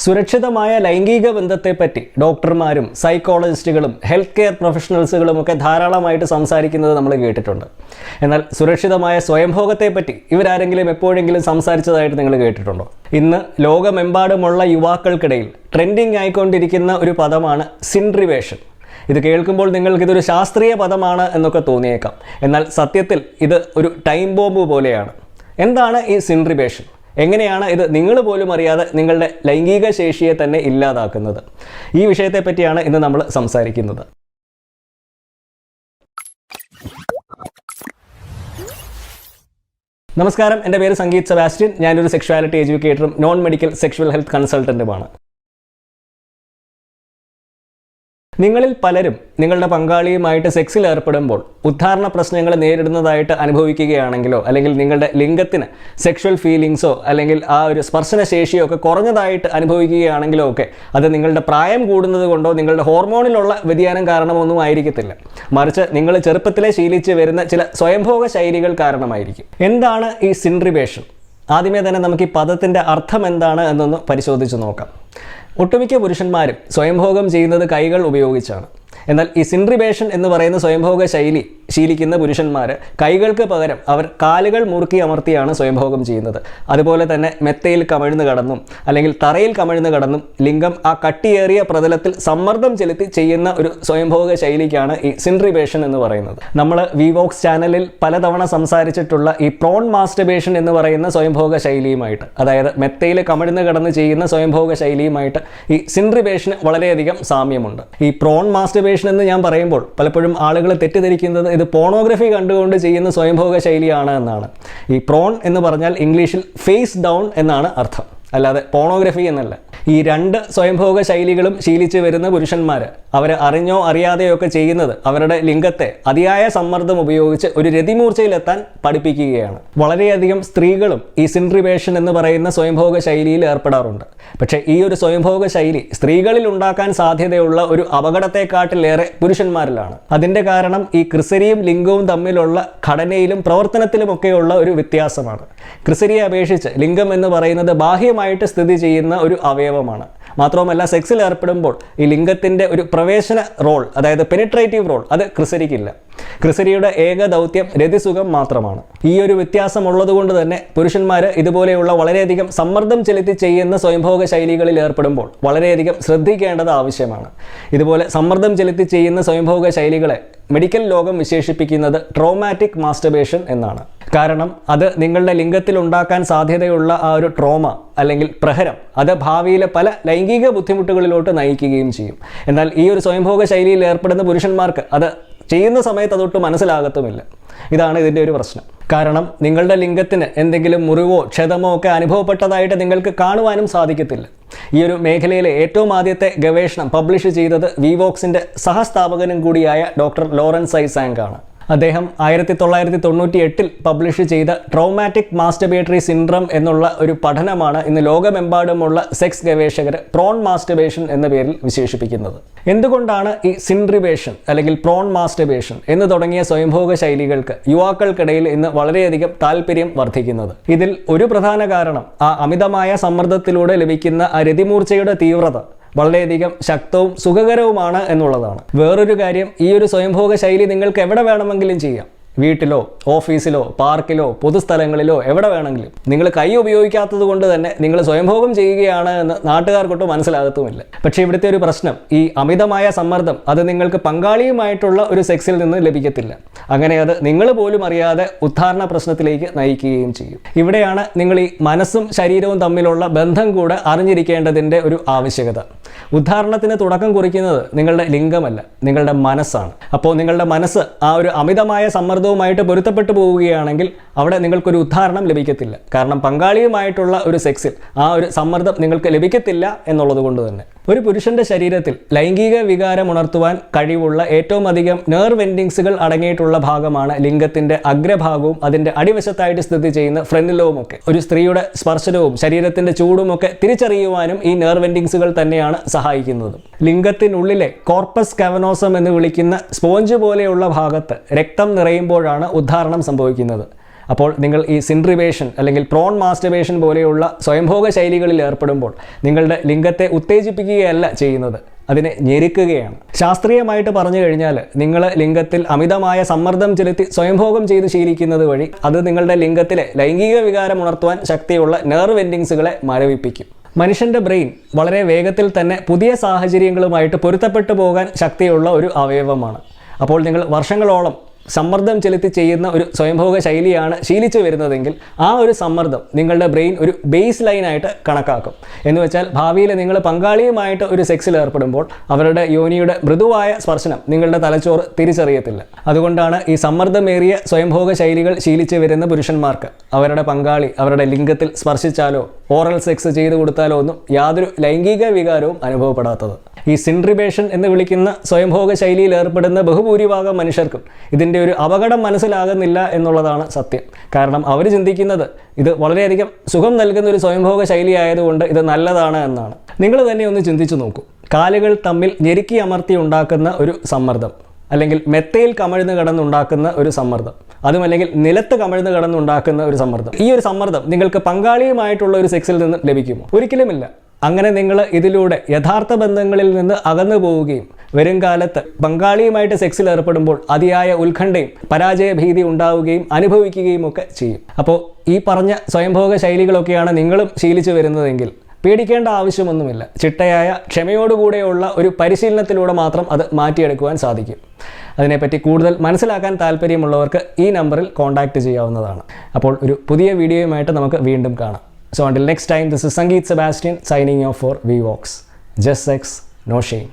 സുരക്ഷിതമായ ലൈംഗിക ബന്ധത്തെപ്പറ്റി ഡോക്ടർമാരും സൈക്കോളജിസ്റ്റുകളും ഹെൽത്ത് കെയർ പ്രൊഫഷണൽസുകളും ഒക്കെ ധാരാളമായിട്ട് സംസാരിക്കുന്നത് നമ്മൾ കേട്ടിട്ടുണ്ട്. എന്നാൽ സുരക്ഷിതമായ സ്വയംഭോഗത്തെപ്പറ്റി ഇവരാരെങ്കിലും എപ്പോഴെങ്കിലും സംസാരിച്ചതായിട്ട് നിങ്ങൾ കേട്ടിട്ടുണ്ടോ? ഇന്ന് ലോകമെമ്പാടുമുള്ള യുവാക്കൾക്കിടയിൽ ട്രെൻഡിങ് ആയിക്കൊണ്ടിരിക്കുന്ന ഒരു പദമാണ് സിൻഡ്രിവേഷൻ. ഇത് കേൾക്കുമ്പോൾ നിങ്ങൾക്കിതൊരു ശാസ്ത്രീയ പദമാണ് എന്നൊക്കെ തോന്നിയേക്കാം. എന്നാൽ സത്യത്തിൽ ഇത് ഒരു ടൈം ബോംബ് പോലെയാണ്. എന്താണ് ഈ സിൻഡ്രിവേഷൻ? എങ്ങനെയാണ് ഇത് നിങ്ങൾ പോലും അറിയാതെ നിങ്ങളുടെ ലൈംഗിക ശേഷിയെ തന്നെ ഇല്ലാതാക്കുന്നത്? ഈ വിഷയത്തെ പറ്റിയാണ് ഇന്ന് നമ്മൾ സംസാരിക്കുന്നത്. നമസ്കാരം, എൻ്റെ പേര് സംഗീത് സെബാസ്റ്റ്യൻ. ഞാനൊരു സെക്ഷുവാലിറ്റി എഡ്യൂക്കേറ്ററും നോൺ മെഡിക്കൽ സെക്ഷുവൽ ഹെൽത്ത് കൺസൾട്ടൻറ്റുമാണ്. നിങ്ങളിൽ പലരും നിങ്ങളുടെ പങ്കാളിയുമായിട്ട് സെക്സിൽ ഏർപ്പെടുമ്പോൾ ഉദ്ധാരണ പ്രശ്നങ്ങൾ നേരിടുന്നതായിട്ട് അനുഭവിക്കുകയാണെങ്കിലോ, അല്ലെങ്കിൽ നിങ്ങളുടെ ലിംഗത്തിന് സെക്ഷുവൽ ഫീലിങ്സോ അല്ലെങ്കിൽ ആ ഒരു സ്പർശന ശേഷിയോ ഒക്കെ കുറഞ്ഞതായിട്ട് അനുഭവിക്കുകയാണെങ്കിലോ ഒക്കെ അത് നിങ്ങളുടെ പ്രായം കൂടുന്നത് കൊണ്ടോ നിങ്ങളുടെ ഹോർമോണിലുള്ള വ്യതിയാനം കാരണമൊന്നും ആയിരിക്കത്തില്ല. മറിച്ച് നിങ്ങൾ ചെറുപ്പത്തിലെ ശീലിച്ച് വരുന്ന ചില സ്വയംഭോഗ ശൈലികൾ കാരണമായിരിക്കും. എന്താണ് ഈ സിൻഡ്രിവേഷൻ? ആദ്യമേ തന്നെ നമുക്ക് ഈ പദത്തിൻ്റെ അർത്ഥം എന്താണ് എന്നൊന്ന് പരിശോധിച്ച് നോക്കാം. ഒട്ടുമിക്ക പുരുഷന്മാരും സ്വയംഭോഗം ചെയ്യുന്നത് കൈകൾ ഉപയോഗിച്ചാണ്. എന്നാൽ ഈ സിൻഡ്രിവേഷൻ എന്ന് പറയുന്ന സ്വയംഭോഗ ശൈലി ശീലിക്കുന്ന പുരുഷന്മാർ കൈകൾക്ക് പകരം അവർ കാലുകൾ മുറുക്കി അമർത്തിയാണ് സ്വയംഭോഗം ചെയ്യുന്നത്. അതുപോലെ തന്നെ മെത്തയിൽ കമിഴ്ന്ന് കടന്നും അല്ലെങ്കിൽ തറയിൽ കമിഴ്ന്ന് കടന്നും ലിംഗം ആ കട്ടിയേറിയ പ്രതലത്തിൽ സമ്മർദ്ദം ചെലുത്തി ചെയ്യുന്ന ഒരു സ്വയംഭോഗ ശൈലിക്കാണ് ഈ സിൻഡ്രിവേഷൻ എന്ന് പറയുന്നത്. നമ്മൾ വിവോക്സ് ചാനലിൽ പലതവണ സംസാരിച്ചിട്ടുള്ള ഈ പ്രോൺ മാസ്റ്റർബേഷൻ എന്ന് പറയുന്ന സ്വയംഭോഗ ശൈലിയുമായിട്ട്, അതായത് മെത്തയിൽ കമിഴ്ന്ന് കടന്ന് ചെയ്യുന്ന സ്വയംഭോഗ ശൈലിയുമായിട്ട് ഈ സിൻഡ്രിവേഷന് വളരെയധികം സാമ്യമുണ്ട്. ഈ പ്രോൺ മാസ്റ്റർബേഷൻ എന്ന് ഞാൻ പറയുമ്പോൾ പലപ്പോഴും ആളുകൾ തെറ്റിദ്ധരിക്കുന്നത് ഇത് പോണോഗ്രഫി കണ്ടുകൊണ്ട് ചെയ്യുന്ന സ്വയംഭോഗ ശൈലിയാണ് എന്നാണ്. ഈ പ്രോൺ എന്ന് പറഞ്ഞാൽ ഇംഗ്ലീഷിൽ ഫേസ് ഡൗൺ എന്നാണ് അർത്ഥം, അല്ലാതെ പോണോഗ്രഫി എന്നല്ല. ഈ രണ്ട് സ്വയംഭോഗ ശൈലികളും ശീലിച്ച് വരുന്ന പുരുഷന്മാർ അവർ അറിഞ്ഞോ അറിയാതെയോ ഒക്കെ ചെയ്യുന്നത് അവരുടെ ലിംഗത്തെ അതിയായ സമ്മർദ്ദം ഉപയോഗിച്ച് ഒരു രതിമൂർച്ചയിലെത്താൻ പഠിപ്പിക്കുകയാണ്. വളരെയധികം സ്ത്രീകളും ഈ സിൻഡ്രിവേഷൻ എന്ന് പറയുന്ന സ്വയംഭോഗ ശൈലിയിൽ ഏർപ്പെടാറുണ്ട്. പക്ഷേ ഈ ഒരു സ്വയംഭോഗ ശൈലി സ്ത്രീകളിൽ ഉണ്ടാക്കാൻ സാധ്യതയുള്ള ഒരു അപകടത്തെക്കാട്ടിലേറെ പുരുഷന്മാരിലാണ്. അതിൻ്റെ കാരണം ഈ ക്രിസരിയും ലിംഗവും തമ്മിലുള്ള ഘടനയിലും പ്രവർത്തനത്തിലുമൊക്കെയുള്ള ഒരു വ്യത്യാസമാണ്. ക്രിസരിയെ അപേക്ഷിച്ച് ലിംഗം എന്ന് പറയുന്നത് ബാഹ്യമായിട്ട് സ്ഥിതി ചെയ്യുന്ന ഒരു അവയവമാണ്. മാത്രവുമല്ല, സെക്സിൽ ഏർപ്പെടുമ്പോൾ ഈ ലിംഗത്തിൻ്റെ ഒരു പ്രവേശന റോൾ, അതായത് പെനിട്രേറ്റീവ് റോൾ, അത് ക്രിസരിക്കില്ല. ക്രിസരിയുടെ ഏക ദൗത്യം രതിസുഖം മാത്രമാണ്. ഈ ഒരു വ്യത്യാസം ഉള്ളതുകൊണ്ട് തന്നെ പുരുഷന്മാർ ഇതുപോലെയുള്ള വളരെയധികം സമ്മർദ്ദം ചെലുത്തി ചെയ്യുന്ന സ്വയംഭോഗ ശൈലികളിൽ ഏർപ്പെടുമ്പോൾ വളരെയധികം ശ്രദ്ധിക്കേണ്ടത് ആവശ്യമാണ്. ഇതുപോലെ സമ്മർദ്ദം ചെലുത്തി ചെയ്യുന്ന സ്വയംഭോഗ ശൈലികളെ മെഡിക്കൽ ലോകം വിശേഷിപ്പിക്കുന്നത് ട്രോമാറ്റിക് മാസ്റ്റർബേഷൻ എന്നാണ്. കാരണം അത് നിങ്ങളുടെ ലിംഗത്തിൽ ഉണ്ടാക്കാൻ സാധ്യതയുള്ള ആ ഒരു ട്രോമ അല്ലെങ്കിൽ പ്രഹരം അത് ഭാവിയിലെ പല ലൈംഗിക ബുദ്ധിമുട്ടുകളിലോട്ട് നയിക്കുകയും ചെയ്യും. എന്നാൽ ഈ ഒരു സ്വയംഭോഗ ശൈലിയിൽ ഏർപ്പെടുന്ന പുരുഷന്മാർക്ക് അത് ചെയ്യുന്ന സമയത്ത് അതൊട്ട് മനസ്സിലാകത്തുമില്ല. ഇതാണ് ഇതിൻ്റെ ഒരു പ്രശ്നം. കാരണം നിങ്ങളുടെ ലിംഗത്തിന് എന്തെങ്കിലും മുറിവോ ക്ഷതമോ ഒക്കെ അനുഭവപ്പെട്ടതായിട്ട് നിങ്ങൾക്ക് കാണുവാനും സാധിക്കത്തില്ല. ഈ ഒരു മേഖലയിലെ ഏറ്റവും ആദ്യത്തെ ഗവേഷണം പബ്ലിഷ് ചെയ്തത് വിവോക്സിൻ്റെ സഹസ്ഥാപകനും കൂടിയായ ഡോക്ടർ ലോറൻസ് ഐസാങ് ആണ്. അദ്ദേഹം 1998 പബ്ലിഷ് ചെയ്ത ട്രോമാറ്റിക് മാസ്റ്റർബേറ്ററി സിൻഡ്രം എന്നുള്ള ഒരു പഠനമാണ് ഇന്ന് ലോകമെമ്പാടുമുള്ള സെക്സ് ഗവേഷകർ പ്രോൺ മാസ്റ്റർബേഷൻ എന്ന പേരിൽ വിശേഷിപ്പിക്കുന്നത്. എന്തുകൊണ്ടാണ് ഈ സിൻഡ്രിവേഷൻ അല്ലെങ്കിൽ പ്രോൺ മാസ്റ്റർബേഷൻ എന്ന് തുടങ്ങിയ സ്വയംഭോഗ ശൈലികൾക്ക് യുവാക്കൾക്കിടയിൽ ഇന്ന് വളരെയധികം താല്പര്യം വർദ്ധിക്കുന്നത്? ഇതിൽ ഒരു പ്രധാന കാരണം ആ അമിതമായ സമ്മർദ്ദത്തിലൂടെ ലഭിക്കുന്ന ആ രതിമൂർച്ചയുടെ തീവ്രത വളരെയധികം ശക്തവും സുഖകരവുമാണ് എന്നുള്ളതാണ്. വേറൊരു കാര്യം, ഈ ഒരു സ്വയംഭോഗ ശൈലി നിങ്ങൾക്ക് എവിടെ വേണമെങ്കിലും ചെയ്യാം. വീട്ടിലോ ഓഫീസിലോ പാർക്കിലോ പൊതുസ്ഥലങ്ങളിലോ എവിടെ വേണമെങ്കിലും. നിങ്ങൾ കൈ ഉപയോഗിക്കാത്തത് കൊണ്ട് തന്നെ നിങ്ങൾ സ്വയംഭോഗം ചെയ്യുകയാണ് എന്ന് നാട്ടുകാർക്കൊട്ടും മനസ്സിലാകത്തുമില്ല. പക്ഷേ ഇവിടുത്തെ ഒരു പ്രശ്നം, ഈ അമിതമായ സമ്മർദ്ദം അത് നിങ്ങൾക്ക് പങ്കാളിയുമായിട്ടുള്ള ഒരു സെക്സിൽ നിന്ന് ലഭിക്കത്തില്ല. അങ്ങനെ അത് നിങ്ങൾ പോലും അറിയാതെ ഉദ്ധാരണ പ്രശ്നത്തിലേക്ക് നയിക്കുകയും ചെയ്യും. ഇവിടെയാണ് നിങ്ങൾ ഈ മനസ്സും ശരീരവും തമ്മിലുള്ള ബന്ധം കൂടെ അറിഞ്ഞിരിക്കേണ്ടതിൻ്റെ ഒരു ആവശ്യകത. ഉദ്ധാരണത്തിന് തുടക്കം കുറിക്കുന്നത് നിങ്ങളുടെ ലിംഗമല്ല, നിങ്ങളുടെ മനസ്സാണ്. അപ്പോൾ നിങ്ങളുടെ മനസ്സ് ആ ഒരു അമിതമായ സമ്മർദ്ദവുമായിട്ട് പൊരുത്തപ്പെട്ടു പോവുകയാണെങ്കിൽ അവിടെ നിങ്ങൾക്കൊരു ഉദ്ധാരണം ലഭിക്കത്തില്ല. കാരണം പങ്കാളിയുമായിട്ടുള്ള ഒരു സെക്സിൽ ആ ഒരു സമ്മർദ്ദം നിങ്ങൾക്ക് ലഭിക്കത്തില്ല എന്നുള്ളത് കൊണ്ട് തന്നെ. ഒരു പുരുഷന്റെ ശരീരത്തിൽ ലൈംഗിക വികാരം ഉണർത്തുവാൻ കഴിവുള്ള ഏറ്റവും അധികം നെർവ് എൻഡിങ്സുകൾ അടങ്ങിയിട്ടുള്ള ഭാഗമാണ് ലിംഗത്തിന്റെ അഗ്രഭാഗവും അതിന്റെ അടിവശത്തായിട്ട് സ്ഥിതി ചെയ്യുന്ന ഫ്രണ്ടിലവും ഒക്കെ. ഒരു സ്ത്രീയുടെ സ്പർശനവും ശരീരത്തിന്റെ ചൂടും ഒക്കെ തിരിച്ചറിയുവാനും ഈ നെർവ് എൻഡിങ്സുകൾ തന്നെയാണ് സഹായിക്കുന്നത്. ലിംഗത്തിനുള്ളിലെ കോർപ്പസ് കാവനോസം എന്ന് വിളിക്കുന്ന സ്പോഞ്ച് പോലെയുള്ള ഭാഗത്ത് രക്തം നിറയുമ്പോഴാണ് ഉദ്ധാരണം സംഭവിക്കുന്നത്. അപ്പോൾ നിങ്ങൾ ഈ സിൻട്രിബേഷൻ അല്ലെങ്കിൽ പ്രോൺ മാസ്റ്റർബേഷൻ പോലെയുള്ള സ്വയംഭോഗ ശൈലികളിൽ ഏർപ്പെടുമ്പോൾ നിങ്ങളുടെ ലിംഗത്തെ ഉത്തേജിപ്പിക്കുകയല്ല ചെയ്യുന്നത്, അതിനെ ഞെരുക്കുകയാണ്. ശാസ്ത്രീയമായിട്ട് പറഞ്ഞു കഴിഞ്ഞാൽ നിങ്ങൾ ലിംഗത്തിൽ അമിതമായ സമ്മർദ്ദം ചെലുത്തി സ്വയംഭോഗം ചെയ്ത് ശീലിക്കുന്നത് വഴി അത് നിങ്ങളുടെ ലിംഗത്തിലെ ലൈംഗിക വികാരം ഉണർത്തുവാൻ ശക്തിയുള്ള നെർവ് എൻഡിങ്സുകളെ മരവിപ്പിക്കും. മനുഷ്യൻ്റെ ബ്രെയിൻ വളരെ വേഗത്തിൽ തന്നെ പുതിയ സാഹചര്യങ്ങളുമായിട്ട് പൊരുത്തപ്പെട്ടു പോകാൻ ശക്തിയുള്ള ഒരു അവയവമാണ്. അപ്പോൾ നിങ്ങൾ വർഷങ്ങളോളം സമ്മർദ്ദം ചെലുത്തി ചെയ്യുന്ന ഒരു സ്വയംഭോഗ ശൈലിയാണ് ശീലിച്ചു വരുന്നതെങ്കിൽ ആ ഒരു സമ്മർദ്ദം നിങ്ങളുടെ ബ്രെയിൻ ഒരു ബേസ് ലൈനായിട്ട് കണക്കാക്കും. എന്ന് വെച്ചാൽ ഭാവിയിൽ നിങ്ങൾ പങ്കാളിയുമായിട്ട് ഒരു സെക്സിൽ ഏർപ്പെടുമ്പോൾ അവരുടെ യോനിയുടെ മൃദുവായ സ്പർശനം നിങ്ങളുടെ തലച്ചോറ് തിരിച്ചറിയത്തില്ല. അതുകൊണ്ടാണ് ഈ സമ്മർദ്ദമേറിയ സ്വയംഭോഗ ശൈലികൾ ശീലിച്ചു വരുന്ന പുരുഷന്മാർക്ക് അവരുടെ പങ്കാളി അവരുടെ ലിംഗത്തിൽ സ്പർശിച്ചാലോ ഓറൽ സെക്സ് ചെയ്തു കൊടുത്താലോ ഒന്നും യാതൊരു ലൈംഗിക വികാരവും അനുഭവപ്പെടാത്തത്. ഈ സിൻട്രിബേഷൻ എന്ന് വിളിക്കുന്ന സ്വയംഭോഗ ശൈലിയിൽ ഏർപ്പെടുന്ന ബഹുഭൂരിഭാഗം മനുഷ്യർക്കും ഇതിൻ്റെ ഒരു അപകടം മനസ്സിലാകുന്നില്ല എന്നുള്ളതാണ് സത്യം. കാരണം അവർ ചിന്തിക്കുന്നത് ഇത് വളരെയധികം സുഖം നൽകുന്ന ഒരു സ്വയംഭോഗ ശൈലി ആയതുകൊണ്ട് ഇത് നല്ലതാണ് എന്നാണ്. നിങ്ങൾ തന്നെ ഒന്ന് ചിന്തിച്ചു നോക്കൂ. കാലുകൾ തമ്മിൽ ഞെരുക്കി അമർത്തി ഉണ്ടാക്കുന്ന ഒരു സമ്മർദ്ദം, അല്ലെങ്കിൽ മെത്തയിൽ കമഴ്ന്ന് കിടന്നുണ്ടാക്കുന്ന ഒരു സമ്മർദ്ദം, അതുമല്ലെങ്കിൽ നിലത്ത് കമഴ്ന്ന് കിടന്നുണ്ടാക്കുന്ന ഒരു സമ്മർദ്ദം, ഈ ഒരു സമ്മർദ്ദം നിങ്ങൾക്ക് പങ്കാളിയുമായിട്ടുള്ള ഒരു സെക്സിൽ നിന്ന് ലഭിക്കുമോ? ഒരിക്കലുമില്ല. അങ്ങനെ നിങ്ങൾ ഇതിലൂടെ യഥാർത്ഥ ബന്ധങ്ങളിൽ നിന്ന് അകന്നു പോവുകയും വരും കാലത്ത് പങ്കാളിയുമായിട്ട് സെക്സിൽ ഏർപ്പെടുമ്പോൾ അതിയായ ഉത്കണ്ഠയും പരാജയഭീതി ഉണ്ടാവുകയും അനുഭവിക്കുകയും ഒക്കെ ചെയ്യും. അപ്പോൾ ഈ പറഞ്ഞ സ്വയംഭോഗ ശൈലികളൊക്കെയാണ് നിങ്ങളും ശീലിച്ചു വരുന്നതെങ്കിൽ പേടിക്കേണ്ട ആവശ്യമൊന്നുമില്ല. ചിട്ടയായ ക്ഷമയോടുകൂടെയുള്ള ഒരു പരിശീലനത്തിലൂടെ മാത്രം അത് മാറ്റിയെടുക്കുവാൻ സാധിക്കും. അതിനെപ്പറ്റി കൂടുതൽ മനസ്സിലാക്കാൻ താല്പര്യമുള്ളവർക്ക് ഈ നമ്പറിൽ കോൺടാക്റ്റ് ചെയ്യാവുന്നതാണ്. അപ്പോൾ ഒരു പുതിയ വീഡിയോയുമായിട്ട് നമുക്ക് വീണ്ടും കാണാം. So until next time, this is Sangeet Sebastian signing off for VVox. Just sex, no shame.